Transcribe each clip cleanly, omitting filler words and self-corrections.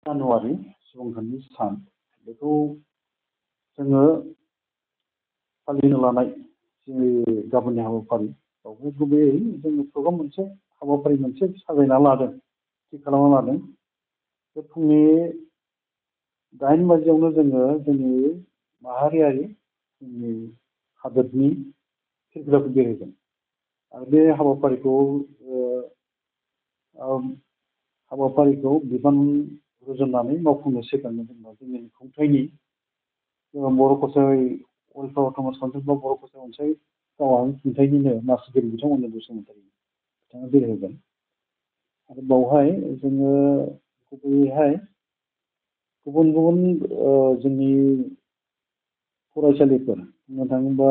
जानुवारि सुबुंखान्थि सान बेखौ जोङो फालिनो लानाय जि गाबोननि हाबाफारि बेवहाय गुबैयै जोङो प्रग्राम मोनसे हाबाफारि मोनसे साजायना लादों थि खालामना लादों बे फुंनि 8 बाजियावनो जोङो जोंनि माहारियारि जोंनि हादोरनि फिरफिलाखौ बेरायगोन आरो बे हाबाफारिखौ बिबान रुजुननानै मावफुंनो सिगांनो जोंना जोंनि खुंथाइनि बर' कसारि उलफाव थमास काउन्सिल बर' कसारि अनसाय गावारि खुंथाइनिनो मासिगिरि बिथांमोननो बसुमतारी बिथाङा बेरायहोगोन आरो बावहाय जोङो गुबैयैहाय गुबुन गुबुन जोंनि फरायसालिफोर बुंनो थाङोबा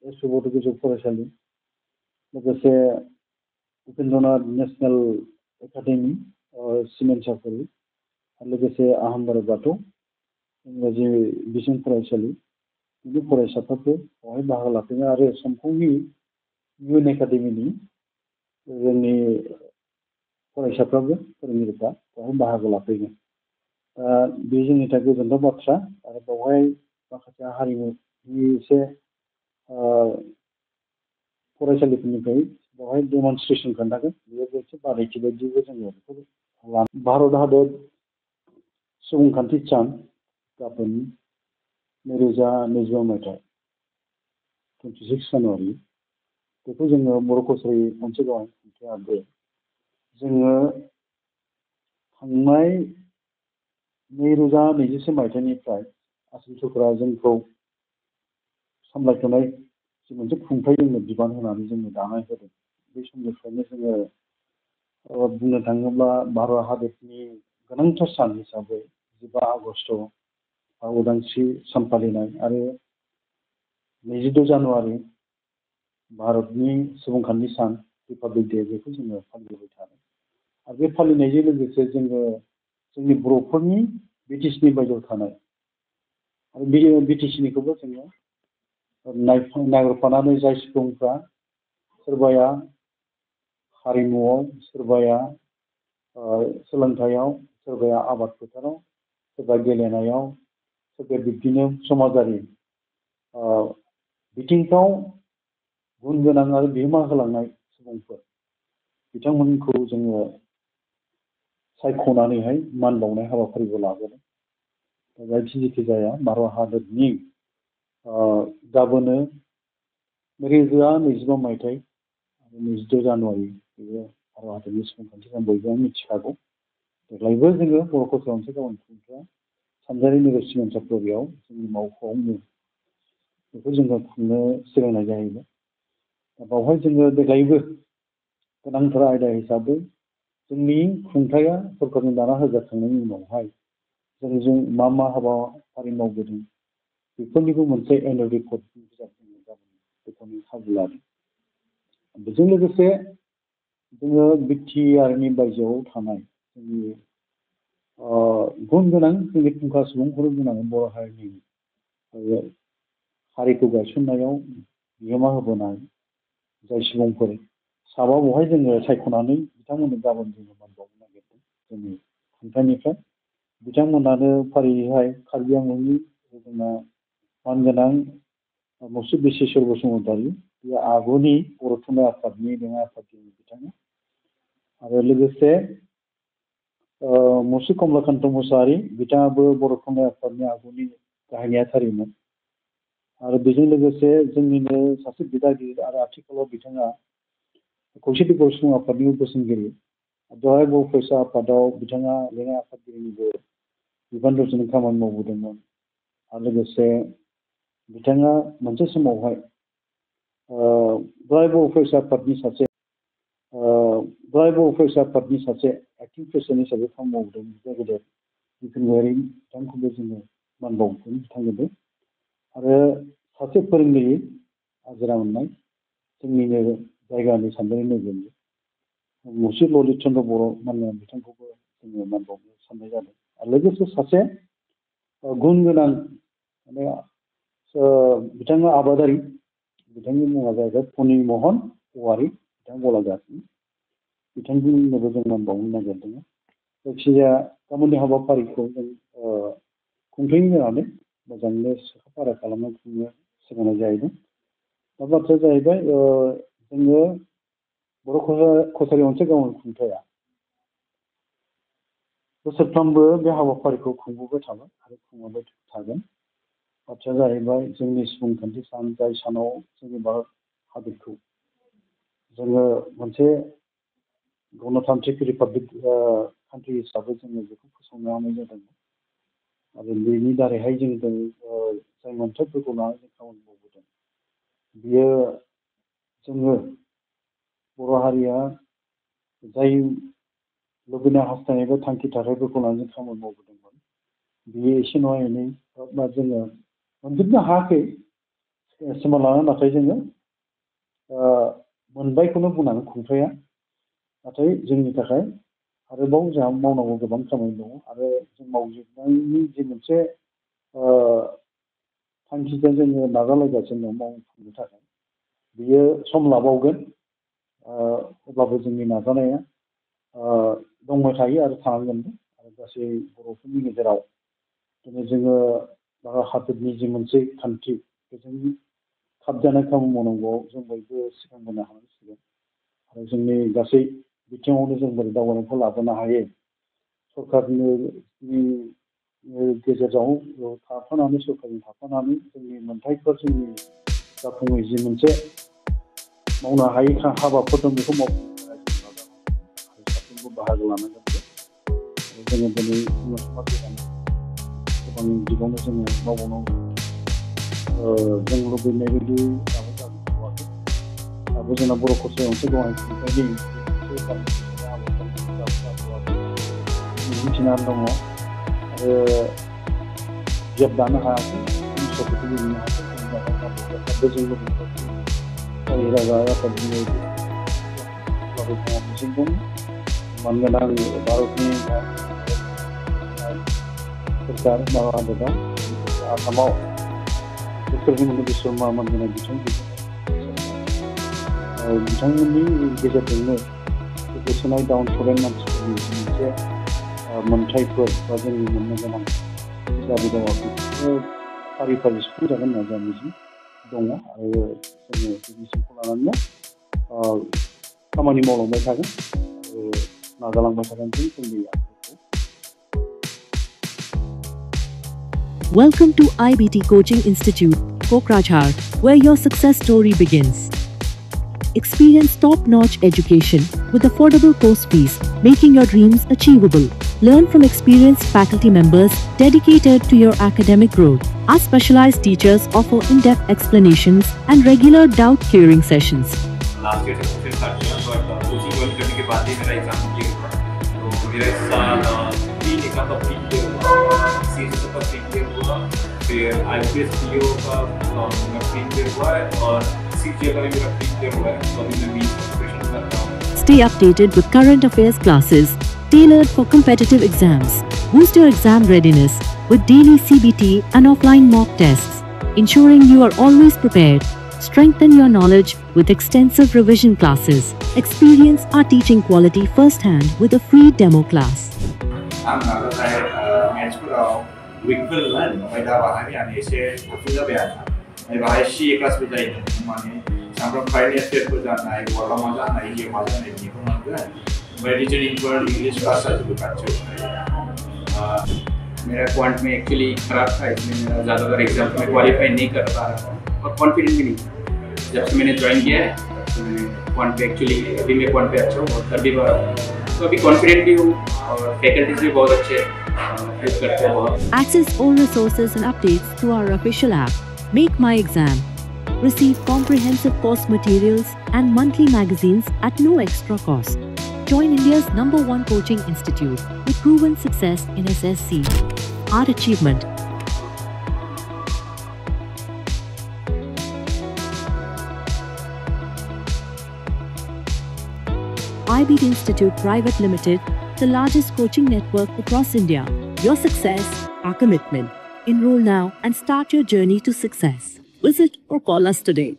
एस बड' गोजौ फरायसालि लोगोसे उपेन्द्रनाथ नेसनेल एकाडेमि सिमेन्ट सापरि आरो लोगोसे आहमबारि बाथौ इंराजि बिजों फरायसालि बिनि फरायसाफोरबो बेवहाय बाहागो लाफैगोन आरो समफोरनि इउएन एकाडेमिनि जोंनि फरायसाफ्राबो फोरोंगिरिफ्रा बेवहाय बाहागो लाफैगोन बे जोंनि थाखाय गोजोनथाव बाथ्रा आरो बेवहाय माखासे हारिमुनि एसे फरायसालिफोरनिफ्राय बेवहाय डेमनस्ट्रेसन खोन्थागोन बेयो मोनसे बादायथि बायदिबो जोङो बेखौ भारत हादर सुबुंखान्थि सान गाबोन 2025 मायथाइ 26 जानुवारि बेखौ जोङो बर' कसारि मोनसे गावारि खुंथायाबो जोङो थांनाय 2021 मायथाइनिफ्राय आसाम सरकारा जोंखौ सामलायथ'नाय जि मोनसे खुंथाइ जोंनो बिबान होनानै जोंनो दानाय होदों बे समनिफ्रायनो जोङो बुंनो थाङोब्ला भारत हादरनि गोनांथार सान हिसाबै 15 आगस्ट उदांस्रि सान फालिनाय आरो 26 जानुवारि भारतनि सुबुंखान्थि सान रिपाब्लिक डे बेखौ जोङो फालिबाय थादों आरो बे फालिनायजों लोगोसे जोङो जोंनि बर'फोरनि बिटिसिनि बायजोआव थानाय आरो बे बिटिसिनिखौबो जोङो नागिरफानानै जाय सुबुंफ्रा सोरबाया हारिमुआव सोरबाया सोलोंथाइयाव सोरबाया आबाद फोथाराव सोरबा गेलेनायाव सोरबाया बिब्दिनो समाजारि बिथिंफ्राव गुन गोनां आरो बिहोमा होलांनाय सुबुंफोर बिथांमोनखौ जोङो सायख'नानैहाय मान बावनाय हाबाफारिबो लाबोदों जायखि जाया भारत हादरनि गाबोनो 2025 मायथाइ 26 जानुवारि बेयो भारत हादरनि सुबुंखान्थि सान बयबो मिथिखागौ देग्लायबो जोङो बर' कसारि मोनसे गावनि खुंथाया सानजारि नोगोर सिमेन्ट सापरियाव जोंनि मावख'आवनो बेखौ जोङो खुंनो सिगांनाय जाहैबाय बावहाय जोङो देग्लायबो गोनांथार आयदा हिसाबै जोंनि खुंथाया सरकारनि दाना होजाखांनायनि उनावहाय जों मा मा हाबाफारि मावबोदों बेफोरनिबो मोनसे एनुवेल रिपर्ट बिजाब जोङो गाबोन बेखौनो खाबु लादों बेजों लोगोसे जोङो बिटिआरनि बायजोआव थानाय जोंनि गुन गोनां जोंनि फुंखा सुबुंफोर बुंनांगोन बर' हारिनि हारिखौ गायसननायाव बिहोमा होबोनाय जाय सुबुंफोर साबा बेवहाय जोङो सायख'नानै बिथांमोननो गाबोन जोङो मान बावनो नागिरदों जोंनि खुंथाइनिफ्राय बिथांमोनानो फारियैहाय कार्बि आंलंनि जोंना मानगोनां मुसुब बिश्वेश्वर बसुमतारी बे आगुनि बर' थुनलाइ आफादनि लेङाइ आफादगिरि बिथाङा आरो लोगोसे मुसुब कमलाकान्त मोसाहारि बिथाङाबो बर' थुनलाइ आफादनि आगुनि गाहाय नेहाथारिमोन आरो बेजों लोगोसे जोंनिनो सासे बिदागिरि आरो आथिखालाव बिथाङा खौसेथि बर' सुबुं आफादनि बोसोनगिरि जहाय बर' फरायसा आफादाव बिथाङा लेङाइ आफादगिरिनिबो बिबान रुजुनो खामानि मावबोदोंमोन आरो लोगोसे बिथाङा मोनसे समावहाय जहाय बर' फरायसा आफादनि सासे एक्टिं प्रेसिडेन्ट हिसाबै खामानि मावबोदों गेदेर बिपिन गयारि बिथांखौबो जोङो मान बावदों बिथांनोबो आरो सासे फोरोंगिरि आजिरा मोननाय जोंनिनो जायगानि सानजारि नोगोरनि मुसुब ललित चन्द्र बर' मानगोनां बिथांखौबो जोङो मान बावनो साननाय जादों आरो लोगोसे सासे गुन गोनां माने बिथाङा आबादारि बिथांनि मुङा जाहैबाय फनि महन औवारि बिथां गलागासनि बिथांमोननोबो जों मान बावनो नागिरदों जायखिजाया गाबोननि हाबाफारिखौ जों खुंथायनि होनानै मोजाङैनो साखाफारा खालामनो खुंनो सिगांनाय जाहैदों। दा बाथ्राया जाहैबाय जोङो बर' कसारि अनसाय गावनि खुंथाया बोसोरफ्रोमबो बे हाबाफारिखौ खुंबोबाय थागोन आरो खुंलांबाय थागोन। बाथ्राया जाहैबाय जोंनि सुबुंखान्थि सान, जाय सानाव जोंनि भारत हादरखौ जोङो मोनसे गणतान्त्रिक रिपाब्लिक कान्ट्रि हिसाबै जोङो बेखौ फोसावनो हानाय जादों आरो बेनि दारैहाय जों जाय मोन्थायफोरखौ लानानै जों खामानि मावबोदों बियो जोङो बर' हारिया जाय लुबैनाय हास्थायनाय बा थांखि थाथायफोरखौ लानानै जों खामानि मावबोदोंमोन बियो एसे नङा एनै बा जोङो मोनजोबनो हायाखै सिमा लानानै, नाथाय जोङो मोनबायखौनो बुंनांगोन खुंथाया। नाथाय जोंनि थाखाय आरोबाव जोंहा मावनांगौ गोबां खामानि दङ आरो जों मावजोबनायनि जे मोनसे थांखिजों जोङो नाजालायगासिनो दं मावफुंनो थाखाय। बियो सम लाबावगोन, अब्लाबो जोंनि नाजानाया दंबाय थायो आरो थानांगोनबो। आरो गासै बर'फोरनि गेजेराव दिनै जोङो भारत हादरनि जि मोनसे खान्थि बेजों खाबजानाय खामानि मावनांगौआव जों बयबो सिगांबोनो हानांसिगोन आरो जोंनि गासै बिथिङावनो जों बोरै दावगानायखौ लाबोनो हायो सरकारनि गेजेराव थाफानानै सरकारजों थाफानानै जोंनि मोन्थायफोर जोंनि जाफुङै जि मोनसे मावनो हायै हाबाफोर दं बेखौ मावफुंनो थाखाय जों नाजानांगोन आरो साफ्रोमबो बाहागो लानांगोन। आरो जोङो दिनै समाज गोबां बिबाङाव जोङो मावबावनांगौ। जों लुबैनाय बायदि दाबो जाजोबथ'वाखै। दाबो जोंना बर' कसारि अनसाय गावनि खुंथायनि मिजिंथिनानै दङ आरो बिजाब दानो हायाखै, इसोरखौ लुबैनो हायाखै। जों लुबैनाय रायजो राजा आफादनि मिजिं दं। मानोना भारतनि सरकार भारत हादराव आसामाव डक्टर हिमन्त बिश्व शर्मा होननाय बिथांमोननि गेजेरजोंनो गोग्लैसोनाय डाउन टुडेन मानसिफोरनि मोनसे मोन्थायफोर बा जोंनि मोननो गोनां दाबि दङ बेखौ फारि फारि सुफुंजागोन होनना जोंहा मिजिं दङ आरो जोङो बे मिजिंखौ लानानैनो खामानि मावलांबाय थागोन आरो नाजालांबाय थागोन जोंनि Welcome to IBT Coaching Institute, Kokrajhar, where your success story begins. Experience top-notch education with affordable course fees, making your dreams achievable. Learn from experienced faculty members dedicated to your academic growth. Our specialized teachers offer in-depth explanations and regular doubt-clearing sessions. Last year से start किया boat coaching join करने के बाद ही मेरा exam clear हुआ। तो मेरा इस साल 3 exam का pre clear हुआ, CSS का प्री क्लियर हुआ, फिर IPS PO का मेरा प्री क्लियर हुआ है और CGL का भी मेरा प्री क्लियर हुआ है। तो अभी मैं 20 प्रिपरेशन कर रहा हूँ। Stay updated with current affairs classes tailored for competitive exams. Boost your exam readiness with daily CBT and offline mock tests, ensuring you are always prepared. Strengthen your knowledge with extensive revision classes. Experience our teaching quality firsthand with a free demo class. saya weekly kan, pada bahannya ada saya sudah biasa. Bahaya sih kelas berjalan, mana sampai final year berjalan, walau macam mana, ini macam mana, ini pun macam. Medicine four English का सच बच्चों मेरा quant में actually खराब था, इसमें मेरा ज़्यादातर exam में qualify नहीं कर पा रहा था और कॉन्फिडेंट भी नहीं था। जब से मैंने ज्वाइन किया है तो मैंने क्वांट पे एक्चुअली अभी मैं क्वांट पे अच्छा हूँ और कर भी पा रहा हूँ, तो अभी कॉन्फिडेंट भी हूँ और फैकल्टीज भी बहुत अच्छे हेल्प करते हैं बहुत। Access all resources and updates through our official app, Make My Exam. Receive comprehensive course materials and monthly magazines at no extra cost. Join India's #1 coaching institute with proven success in SSC. Our achievement. IBT Institute Private Limited, the largest coaching network across India. Your success, our commitment. Enroll now and start your journey to success. Visit or call us today.